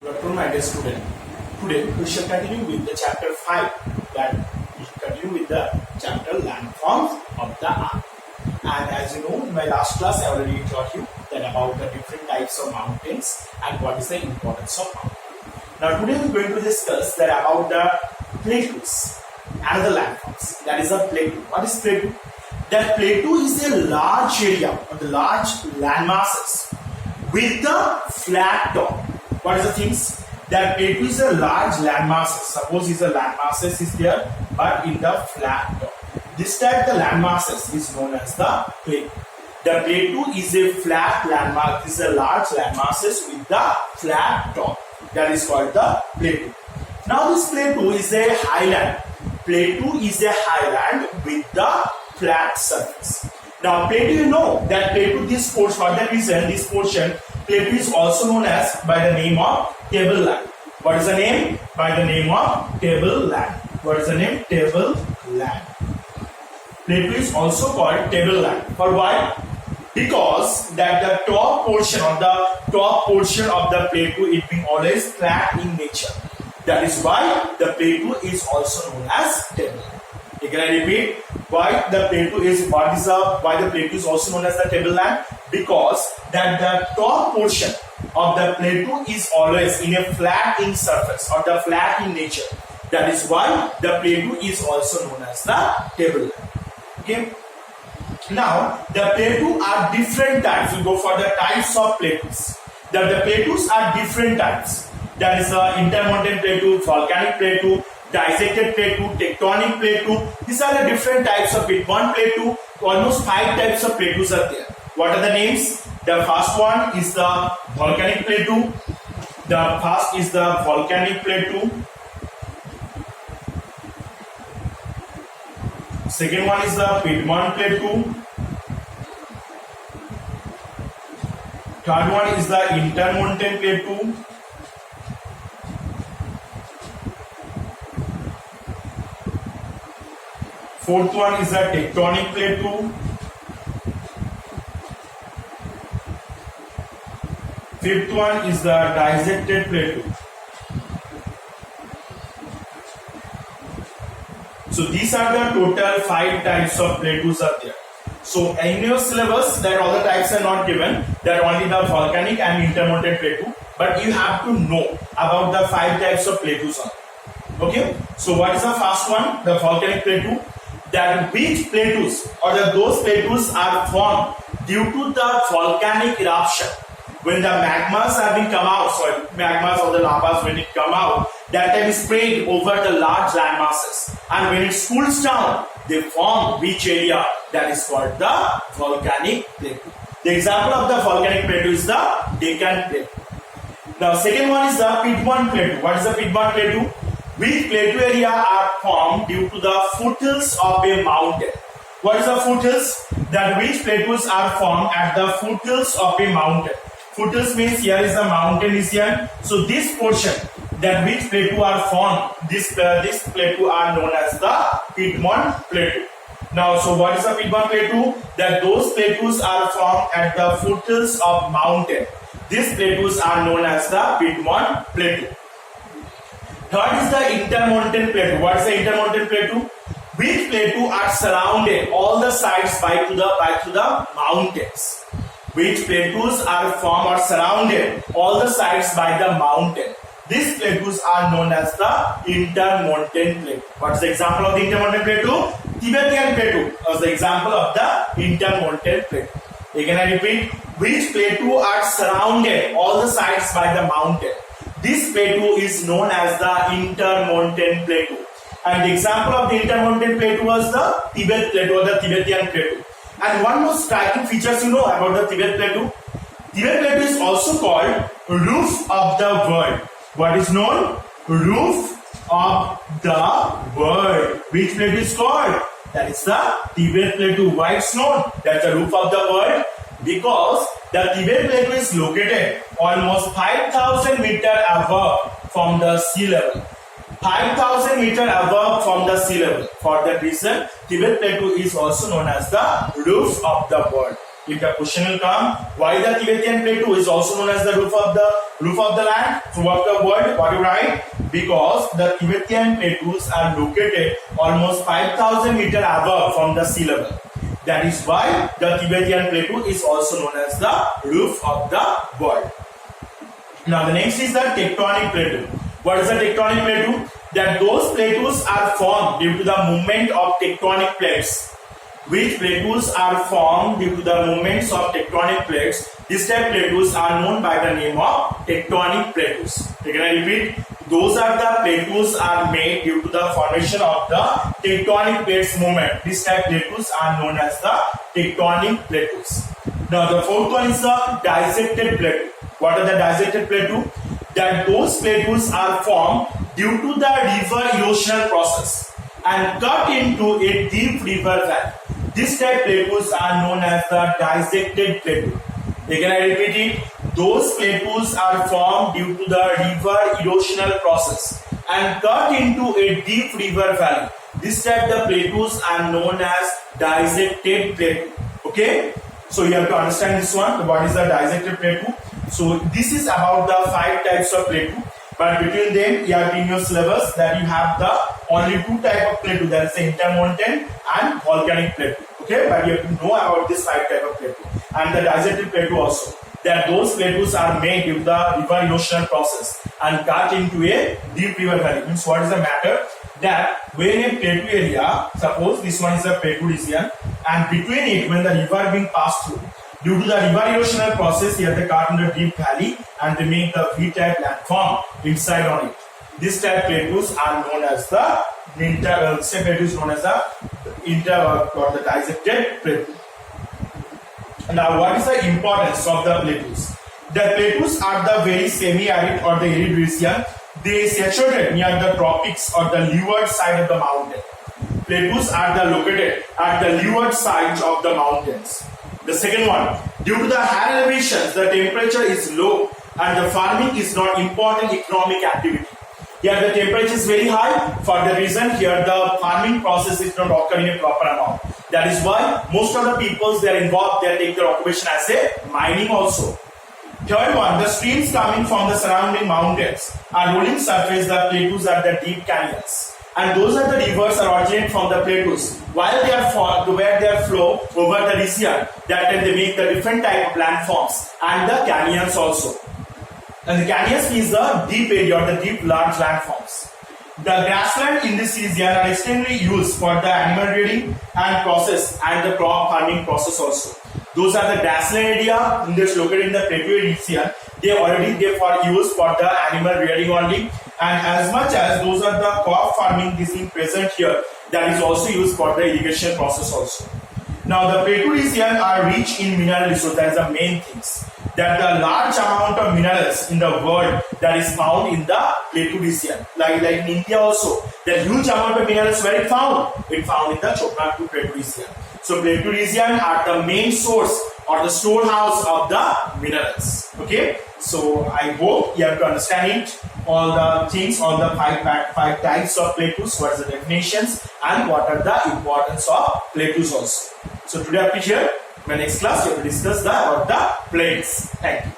Good afternoon, my dear student. Today we shall continue with the chapter 5, that we shall continue with the chapter landforms of the earth. And as you know, in my last class I already taught you that about the different types of mountains and what is the importance of mountains. Now today we are going to discuss that about the plateaus and the landforms. That is a plateau. What is plateau? That plateau is a large area or the large land masses with the flat top. What is the things? That plateau is a large land masses. Suppose is a land masses is there, but in the flat top. This type the land masses is known as the plateau. The plateau is a flat land mass. Is a large land masses with the flat top. That is called the plateau. Now this plateau is a highland. Plateau is a highland with the flat surface. Now plateau, you know that plateau, this portion, for that reason this portion plateau is also known as by the name of tableland. What is the name? By the name of tableland. What is the name? Tableland. Plateau is also called tableland. For why? Because that the top portion of the plateau is being always flat in nature. That is why the plateau is also known as tableland. Can I repeat? Why the plateau is also known as the tableland? Because that the top portion of the plateau is always in a flat in surface or the flat in nature. That is why the plateau is also known as the tableland. Okay. Now the plateau are different types. We go for the types of plateaus. That the plateaus are different types. That is the intermountain plateau, volcanic plateau, dissected plateau, tectonic plateau. These are the different types of plateau. One plateau, almost 5 types of plateaus are there. What are the names? The first one is the volcanic plateau. The first is the volcanic plateau. Second one is the Piedmont plateau. Third one is the intermountain plateau. Fourth one is the tectonic plateau. Fifth one is the dissected plateau. So these are the total 5 types of plateaus are there. So in your syllabus that all the types are not given, that only the volcanic and intermountain plateau, but you have to know about the 5 types of plateaus are there. Okay, so what is the first one? The volcanic plateau. That which plateaus or those plateaus are formed due to the volcanic eruption. When the magmas have been come out, magmas or the lavas when it come out, that time is sprayed over the large land masses, and when it cools down, they form which area? That is called the volcanic plateau. The example of the volcanic plateau is the Deccan plateau. Now second one is the Piedmont plateau. What is the Piedmont plateau? Which plateau area are formed due to the foothills of a mountain. What is the foothills? That which plateaus are formed at the foothills of a mountain. Foothills means here is the mountain is here. So this portion, that which plateau are formed, this plateau are known as the Piedmont plateau. Now, so what is the Piedmont plateau? That those plateaus are formed at the foothills of mountain. These plateaus are known as the Piedmont plateau. Third is the intermountain plateau. What is the intermountain plateau? Which plateau are surrounded all the sides by the mountains. Which plateaus are formed or surrounded all the sides by the mountain. These plateaus are known as the intermountain plateau. What is the example of the intermountain plateau? Tibetan plateau was the example of the intermountain plateau. Again I repeat, which plateau are surrounded all the sides by the mountain. This plateau is known as the intermountain plateau. And the example of the intermountain plateau was the Tibet plateau or the Tibetan plateau. And one more striking features you know about the Tibet plateau. Tibet plateau is also called roof of the world. What is known? Roof of the world. Which plateau is called? That is the Tibet plateau. Why it's known? That's the roof of the world. Because the Tibet plateau is located almost 5,000 meters above from the sea level. 5,000 meters above from the sea level. For that reason, Tibet plateau is also known as the roof of the world. if the question will come, why the Tibetan plateau is also known as the roof of the land throughout the world? What do you write? Because the Tibetan plateaus are located almost 5,000 meters above from the sea level. That is why the Tibetan plateau is also known as the roof of the world. Now the next is the tectonic plateau. What is the tectonic plateau? That those plateaus are formed due to the movement of tectonic plates. Which plateaus are formed due to the movements of tectonic plates? These type plateaus are known by the name of tectonic plateaus. Can I repeat? Those are the plateaus are made due to the formation of the tectonic plates movement. These type plateaus are known as the tectonic plateaus. Now the fourth one is the dissected plateau. What are the dissected plateau? That those plateaus are formed due to the river erosional process and cut into a deep river valley. This type plateaus are known as the dissected plateau. Again, I repeat it. Those plateaus are formed due to the river erosional process and cut into a deep river valley. This type of plateaus are known as dissected plateau. Okay, so you have to understand this one. What is the dissected plateau? So this is about the 5 types of plateau. But between them, you have in your syllabus that you have the only 2 types of plateau, that is the intermountain and volcanic plateau. Okay, but you have to know about this 5 types of plateau and the dissected plateau also. That those plateaus are made due to the river erosional process and cut into a deep river valley. Means what is the matter? That when a plateau area, suppose this one is a plateau region, and between it, when the river being passed through, due to the river erosional process, you have the cut in the deep valley and they make the V-type landform inside on it. This type plateaus are known as the dissected plateau. Now, what is the importance of the plateaus? The plateaus are the very semi-arid or the arid region. They saturate near the tropics or the leeward side of the mountain. Plateaus are located at the leeward sides of the mountains. The second one, due to the higher elevations, the temperature is low and the farming is not important economic activity. Here the temperature is very high. For the reason here the farming process is not occurring in a proper amount. That is why most of the peoples they are involved, they take their occupation as a mining also. Third one, the streams coming from the surrounding mountains are rolling surface, the plateaus are the deep canyons. And those are the rivers that originate from the plateaus. While they are where they flow over the region, that time they make the different type of landforms and the canyons also. And the canyons is the deep area or the deep large landforms. The grassland in this region are extremely used for the animal breeding and process and the crop farming process also. Those are the grassland area in this located in the plateau region. They already for use for the animal rearing only, and as much as those are the crop farming is being present here, that is also used for the irrigation process also. Now the plateau region are rich in mineral resources. That is the main things. That the large amount of minerals in the world that is found in the plateau region. Like in India also, the huge amount of minerals where it found? It found in the Chopra plateau region. So plateau region are the main source or the storehouse of the minerals. Okay. So I hope you have to understand it. All the things, all the five types of plateaus, what are the definitions and what are the importance of plateaus also. So today up to here, in my next class we will discuss about the plains. Thank you.